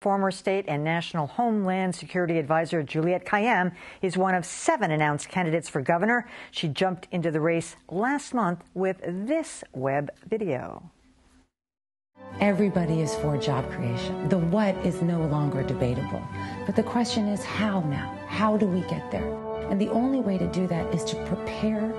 Former state and national homeland security advisor Juliette Kayyem is one of 7 announced candidates for governor. She jumped into the race last month with this web video. Everybody is for job creation. The what is no longer debatable. But the question is how now? How do we get there? And the only way to do that is to prepare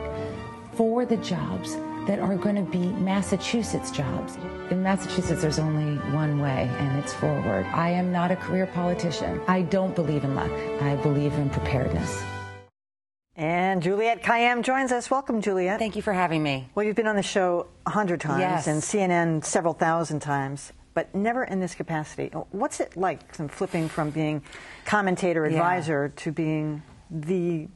for the jobs that are going to be Massachusetts jobs. In Massachusetts, there's only one way, and it's forward. I am not a career politician. I don't believe in luck. I believe in preparedness. And Juliette Kayyem joins us. Welcome, Juliette. Thank you for having me. Well, you've been on the show 100 times, yes, and CNN several thousand times, but never in this capacity. What's it like, flipping from being commentator, advisor, to being the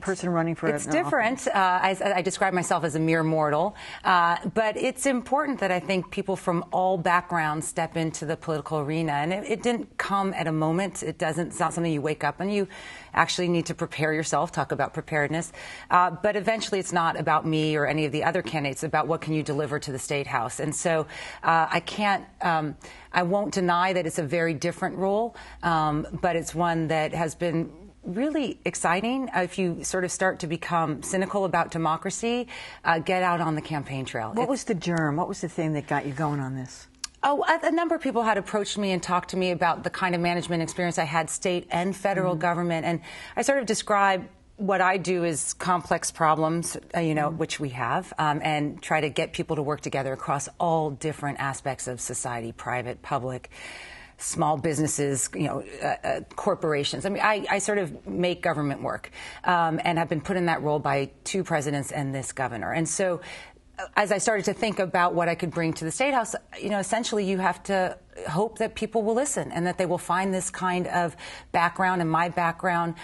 person running for It's different. I describe myself as a mere mortal, but it's important that I think people from all backgrounds step into the political arena, and it didn't come at a moment. It's not something you wake up and you actually need to prepare yourself, talk about preparedness, but eventually it's not about me or any of the other candidates. It's about what can you deliver to the State House. And so I won't deny that it's a very different role, but it's one that has been really exciting. If you sort of start to become cynical about democracy, get out on the campaign trail. What was the germ? What was the thing that got you going on this? Oh, a number of people had approached me and talked to me about the kind of management experience I had, state and federal government, and I sort of describe what I do as complex problems, which we have, and try to get people to work together across all different aspects of society, private, public, small businesses, corporations. I mean, I sort of make government work, and have been put in that role by 2 presidents and this governor. And so as I started to think about what I could bring to the State House, essentially you have to hope that people will listen and that they will find this kind of background and my background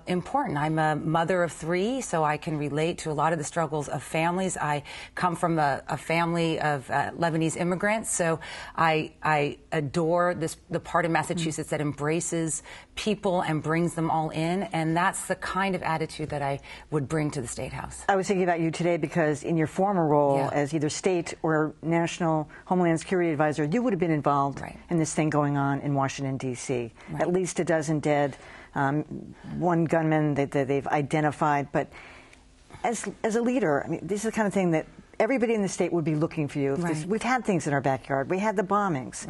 important. I'm a mother of 3, so I can relate to a lot of the struggles of families. I come from a family of Lebanese immigrants, so I adore the part of Massachusetts that embraces people and brings them all in, and that's the kind of attitude that I would bring to the State House. I was thinking about you today because in your former role as either state or national homeland security advisor, you would have been involved in this thing going on in Washington, D.C. At least a dozen dead, 1 gunman that they've identified. But as a leader, I mean, this is the kind of thing that everybody in the state would be looking for you. We've had things in our backyard. We had the bombings.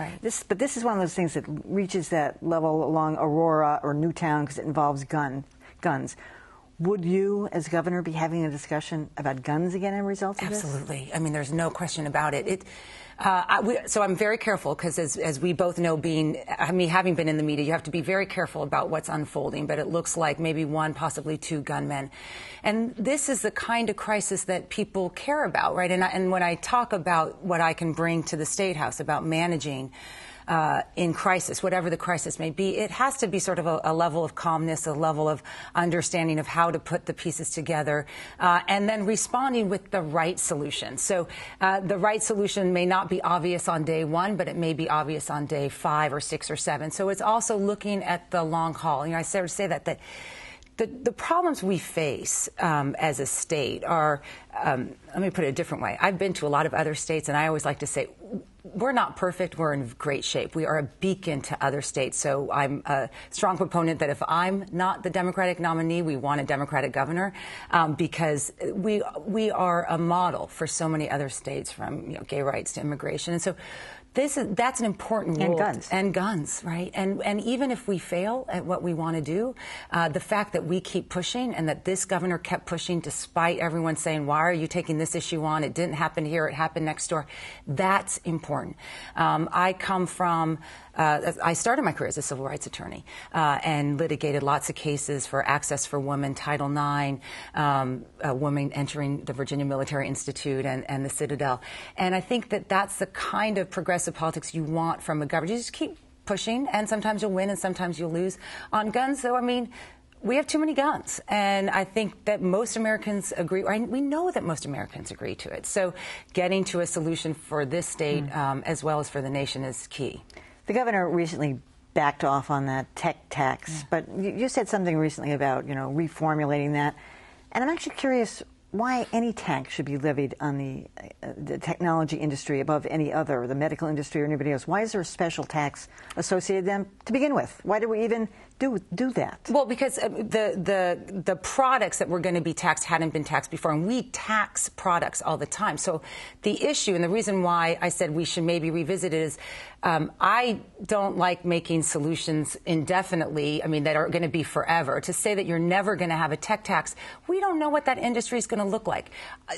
But this is one of those things that reaches that level along Aurora or Newtown because it involves guns. Would you, as governor, be having a discussion about guns again as a result of this? Absolutely. I mean, there's no question about it. So I'm very careful because, as we both know, having been in the media, you have to be very careful about what's unfolding. But it looks like maybe 1, possibly 2 gunmen. And this is the kind of crisis that people care about, right? And when I talk about what I can bring to the State House about managing in crisis, whatever the crisis may be, it has to be sort of a level of calmness, a level of understanding of how to put the pieces together, and then responding with the right solution. So the right solution may not be obvious on day 1, but it may be obvious on day 5 or 6 or 7. So it's also looking at the long haul. I sort of say that the problems we face as a state are, let me put it a different way. I've been to a lot of other states, and I always like to say, we're not perfect. We're in great shape. We are a beacon to other states. So I'm a strong proponent that if I'm not the Democratic nominee, we want a Democratic governor, because we are a model for so many other states, from gay rights to immigration. And so that's an important role. And guns, right? And even if we fail at what we want to do, the fact that we keep pushing and that this governor kept pushing despite everyone saying, why are you taking this issue on? It didn't happen here. It happened next door. That's important. I come from I started my career as a civil rights attorney and litigated lots of cases for access for women, Title IX, women entering the Virginia Military Institute and the Citadel. And I think that that's the kind of progressive politics you want from a government. You just keep pushing, and sometimes you'll win and sometimes you'll lose. On guns, though, I mean, we have too many guns, and I think that most Americans agree. We know that most Americans agree to it. So getting to a solution for this state as well as for the nation is key. The governor recently backed off on that tech tax, but you said something recently about, reformulating that. And I'm actually curious why any tax should be levied on the technology industry above any other, the medical industry or anybody else. Why is there a special tax associated with them to begin with? Why do we even do that? Well, because the products that were going to be taxed hadn't been taxed before, and we tax products all the time. So the issue and the reason why I said we should maybe revisit it is I don't like making solutions indefinitely, I mean, that are going to be forever. To say that you're never going to have a tech tax, we don't know what that industry is going to look like.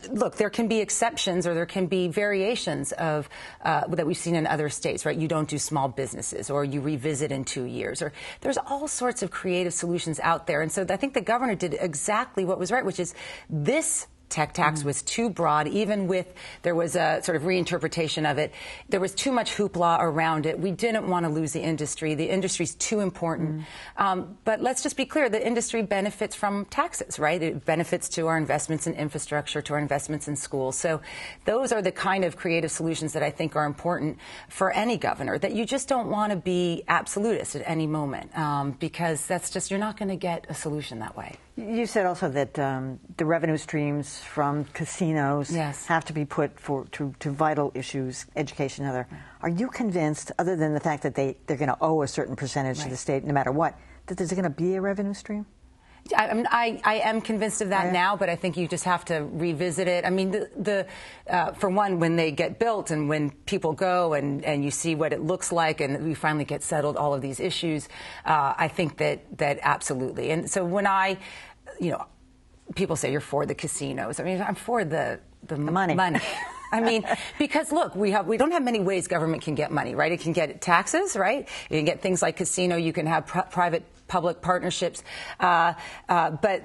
Look, there can be exceptions or there can be variations of that we've seen in other states, right? You don't do small businesses, or you revisit in 2 years, or there's all sorts of creative solutions out there. And so I think the governor did exactly what was right, which is this tech tax was too broad. Even with, there was a sort of reinterpretation of it. There was too much hoopla around it. We didn't want to lose the industry. The industry's too important. But let's just be clear, the industry benefits from taxes, right? It benefits to our investments in infrastructure, to our investments in schools. So those are the kind of creative solutions that I think are important for any governor, that you just don't want to be absolutist at any moment, because that's just, you're not going to get a solution that way. You said also that the revenue streams from casinos have to be put to vital issues, education and other. Are you convinced, other than the fact that they're going to owe a certain percentage to the state no matter what, that there's going to be a revenue stream? I am convinced of that now, but I think you just have to revisit it. I mean, for one, when they get built and when people go and you see what it looks like and we finally get settled all of these issues, I think that absolutely. And so when people say you're for the casinos, I mean, I'm for the money. I mean, because look, we don't have many ways government can get money, right? It can get taxes, right? You can get things like casino. You can have private-public partnerships. But,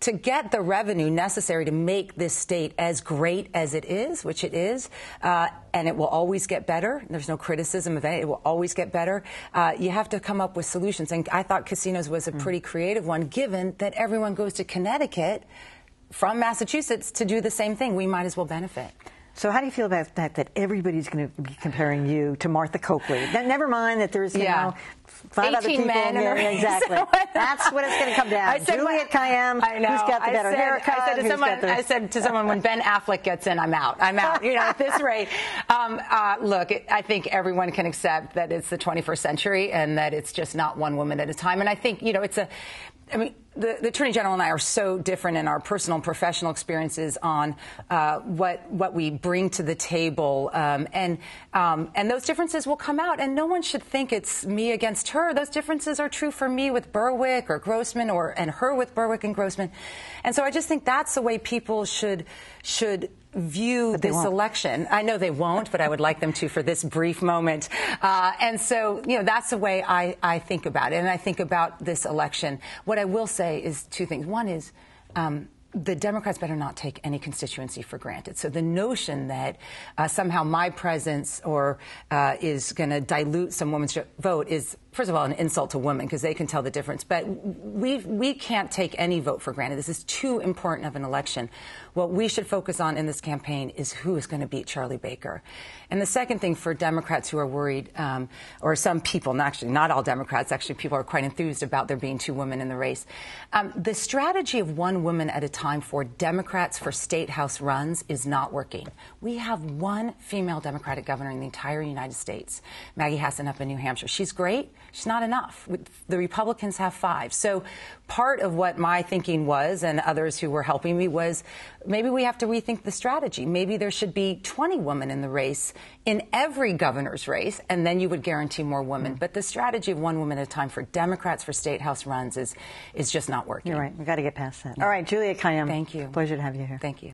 to get the revenue necessary to make this state as great as it is, which it is, and it will always get better. There's no criticism of it. It will always get better. You have to come up with solutions. And I thought casinos was a pretty creative one, given that everyone goes to Connecticut from Massachusetts to do the same thing. We might as well benefit. So how do you feel about the fact that everybody's going to be comparing you to Martha Coakley? Never mind that there's, 5 other people. Men exactly. That's what it's going to come down. Juliette Kayyem, who's got the better haircut. I said to someone, when Ben Affleck gets in, I'm out. I'm out. At this rate. Look, I think everyone can accept that it's the 21st century and that it's just not one woman at a time. And I think, the Attorney General and I are so different in our personal and professional experiences on what we bring to the table, and those differences will come out. And no one should think it's me against her. Those differences are true for me with Berwick or Grossman, and her with Berwick and Grossman. And so I just think that's the way people should view this election. I know they won't, but I would like them to for this brief moment. And so, that's the way I think about it. And I think about this election. What I will say is 2 things. One is, the Democrats better not take any constituency for granted. So the notion that somehow my presence is going to dilute some women's vote is, first of all, an insult to women, because they can tell the difference. But we can't take any vote for granted. This is too important of an election. What we should focus on in this campaign is who is going to beat Charlie Baker. And the second thing, for Democrats who are worried, or some people, not all Democrats, actually people are quite enthused about there being 2 women in the race. The strategy of 1 woman at a time for Democrats for state house runs is not working. We have 1 female Democratic governor in the entire United States, Maggie Hassan up in New Hampshire. She's great. She's not enough. The Republicans have 5. So part of what my thinking was, and others who were helping me, was maybe we have to rethink the strategy. Maybe there should be 20 women in the race in every governor's race, and then you would guarantee more women. But the strategy of 1 woman at a time for Democrats for state house runs is just not working. You're right. We've got to get past that. All right, Juliette Kayyem. Thank you. Pleasure to have you here. Thank you.